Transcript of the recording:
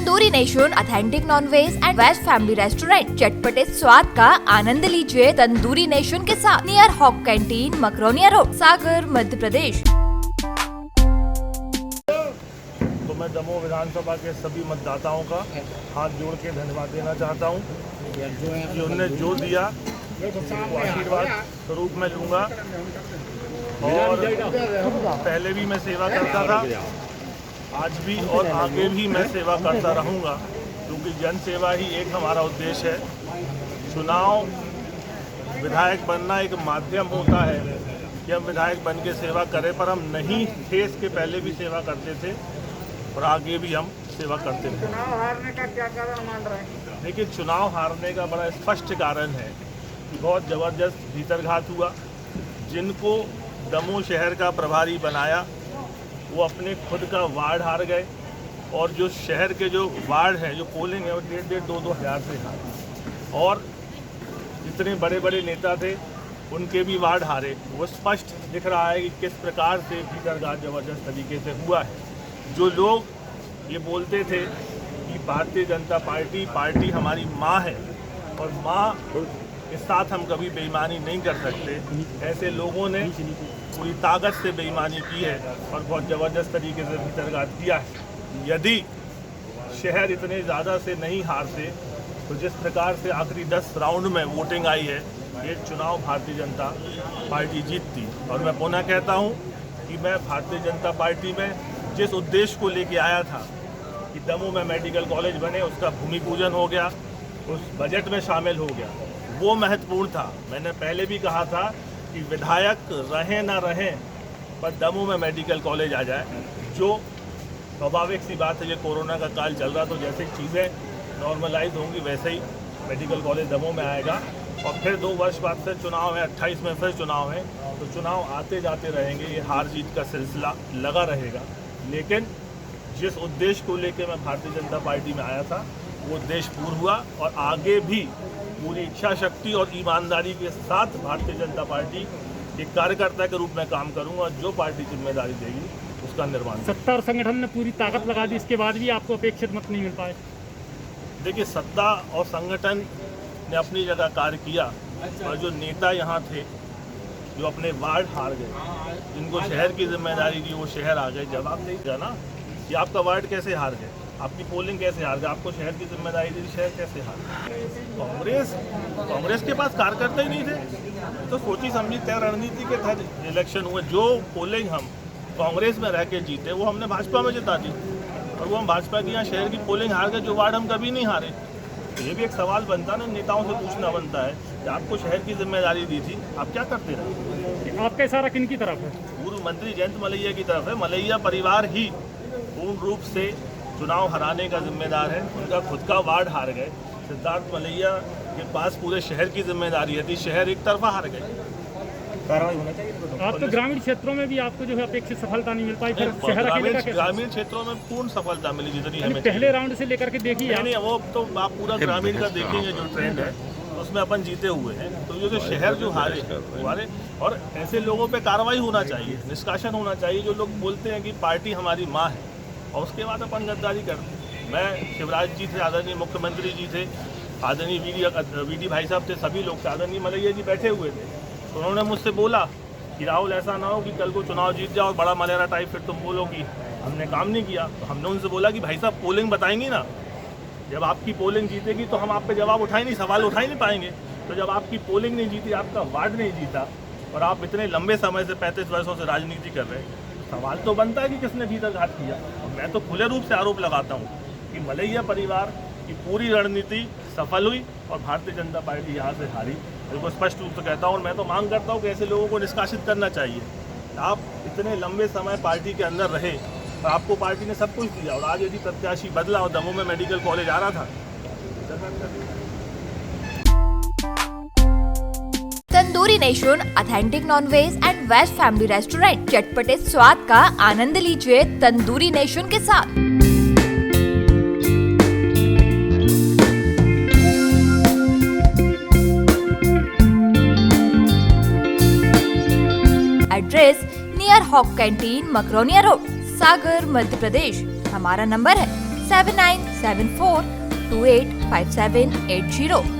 Tandoori nation authentic non veg and veg family restaurant. चटपटे स्वाद का आनंद लीजिए तंदूरी नेशन के साथ, near hoc canteen, Makronia road, Sagar, Madhya Pradesh. तो मैं दमोह विधानसभा के सभी मतदाताओं का हाथ जोड़ के धन्यवाद देना चाहता हूँ कि उन्होंने जो दिया वो आशीर्वाद स्वरूप में लूँगा। और पहले भी मैं सेवा करता था, आज भी और आगे भी मैं सेवा करता रहूँगा, क्योंकि जन सेवा ही एक हमारा उद्देश्य है। चुनाव विधायक बनना एक माध्यम होता है कि हम विधायक बन के सेवा करें, पर हम नहीं थे, इसके पहले भी सेवा करते थे और आगे भी हम सेवा करते थे। चुनाव हारने का क्या कारण मान रहे हैं? देखिए, चुनाव हारने का बड़ा स्पष्ट कारण है कि बहुत ज़बरदस्त भीतरघात हुआ। जिनको दमोह शहर का प्रभारी बनाया वो अपने खुद का वार्ड हार गए, और जो शहर के जो वार्ड हैं, जो पोलिंग है, वो 1,500-2,000 से हारे। और जितने बड़े बड़े नेता थे उनके भी वार्ड हारे। वो स्पष्ट दिख रहा है कि किस प्रकार से भीतरघात ज़बरदस्त तरीके से हुआ है। जो लोग ये बोलते थे कि भारतीय जनता पार्टी हमारी माँ है और माँ के साथ हम कभी बेईमानी नहीं कर सकते, ऐसे लोगों ने पूरी ताकत से बेईमानी की है और बहुत ज़बरदस्त तरीके से भीतरघात किया है। यदि शहर इतने ज़्यादा से नहीं हारते तो जिस प्रकार से आखिरी 10 राउंड में वोटिंग आई है, ये चुनाव भारतीय जनता पार्टी जीतती। और मैं पुनः कहता हूँ कि मैं भारतीय जनता पार्टी में जिस उद्देश्य को लेके आया था कि दमोह में मेडिकल कॉलेज बने, उसका भूमि पूजन हो गया, उस बजट में शामिल हो गया, वो महत्वपूर्ण था। मैंने पहले भी कहा था कि विधायक रहें ना रहें, पर दमोह में मेडिकल कॉलेज आ जाए। जो स्वाभाविक सी बात है, ये कोरोना का काल चल रहा, तो जैसे चीज़ें नॉर्मलाइज होंगी वैसे ही मेडिकल कॉलेज दमोह में आएगा। और फिर 2 वर्ष बाद फिर चुनाव है, 28 में फिर चुनाव है, तो चुनाव आते जाते रहेंगे, ये हार जीत का सिलसिला लगा रहेगा। लेकिन जिस उद्देश्य को लेकर मैं भारतीय जनता पार्टी में आया था वो उद्देश्य पूर्ण हुआ, और आगे भी पूरी इच्छा शक्ति और ईमानदारी के साथ भारतीय जनता पार्टी एक कार्यकर्ता के रूप में काम करूंगा। जो पार्टी जिम्मेदारी देगी उसका निर्माण। सत्ता और संगठन ने पूरी ताकत लगा दी, इसके बाद भी आपको अपेक्षित मत नहीं मिल पाए। देखिए, सत्ता और संगठन ने अपनी जगह कार्य किया, और जो नेता यहाँ थे जो अपने वार्ड हार गए, जिनको शहर की जिम्मेदारी दी, वो शहर आ गए। जवाब नहीं दिया ना कि आपका वार्ड कैसे हार गए, आपकी पोलिंग कैसे हार गए, आपको शहर की जिम्मेदारी दी, शहर कैसे हार गए। कांग्रेस के पास कार्यकर्ता ही नहीं थे, तो सोची समझी तय रणनीति के तहत इलेक्शन हुए। जो पोलिंग हम कांग्रेस में रह के जीते वो हमने भाजपा में जिता दी, और वो हम भाजपा की यहाँ शहर की पोलिंग हार गए, जो वार्ड हम कभी नहीं हारे। तो ये भी एक सवाल बनता है ना, नेताओं से पूछना बनता है कि आपको शहर की जिम्मेदारी दी थी, आप क्या करते रहे। आपका इशारा किन की तरफ है? पूर्व मंत्री जयंत मलैया की तरफ है। मलैया परिवार ही पूर्ण रूप से चुनाव हराने का जिम्मेदार है। उनका खुद का वार्ड हार गए। सिद्धार्थ मलैया के पास पूरे शहर की जिम्मेदारी थी, शहर एक तरफा हार गए। कार्रवाई होना चाहिए। आप तो ग्रामीण क्षेत्रों में भी आपको जो है अपेक्षित सफलता नहीं मिल पाई, फिर शहर अकेले का कैसे? ग्रामीण क्षेत्रों में पूर्ण सफलता मिली जितनी हमें पहले राउंड से लेकर के देखिए। नहीं, वो तो आप पूरा ग्रामीण का देखेंगे जो ट्रेंड है उसमें अपन जीते हुए हैं। तो ये जो शहर जो हारे, और ऐसे लोगों पे कार्रवाई होना चाहिए, निष्कासन होना चाहिए, जो लोग बोलते हैं कि पार्टी हमारी माँ है और उसके बाद अपन गद्दारी करते हैं। मैं शिवराज जी थे, आदरणीय मुख्यमंत्री जी थे, आदरणीय वीडी भाई साहब थे, सभी लोग थे, आदरणीय मलैया जी बैठे हुए थे। तो उन्होंने मुझसे बोला कि राहुल, ऐसा ना हो कि कल को चुनाव जीत जाओ और बड़ा मलेरा टाइप फिर तुम बोलो कि हमने काम नहीं किया। तो हमने उनसे बोला कि भाई साहब पोलिंग बताएंगी ना, जब आपकी पोलिंग जीतेगी तो हम आप पे जवाब उठा ही नहीं, सवाल उठा ही नहीं पाएंगे। तो जब आपकी पोलिंग नहीं जीती, आपका वार्ड नहीं जीता, और आप इतने लंबे समय से 35 वर्षों से राजनीति कर रहे हैं, सवाल तो बनता है कि किसने भीतरघात किया। और मैं तो खुले रूप से आरोप लगाता हूँ कि मलैया परिवार की पूरी रणनीति सफल हुई और भारतीय जनता पार्टी यहाँ से हारी। बिल्कुल स्पष्ट रूप से कहता हूँ, और मैं तो मांग करता हूँ कि ऐसे लोगों को निष्कासित करना चाहिए। आप इतने लंबे समय पार्टी के अंदर रहे और आपको पार्टी ने सब कुछ दिया, और आज यदि प्रत्याशी बदला और दमोह में मेडिकल कॉलेज आ रहा था। Tandoori nation authentic non veg and veg family restaurant. चटपटे स्वाद का आनंद लीजिए तंदूरी नेशन के साथ। Address near hoc canteen, Makronia road, Sagar, Madhya Pradesh. हमारा नंबर है 7974285780।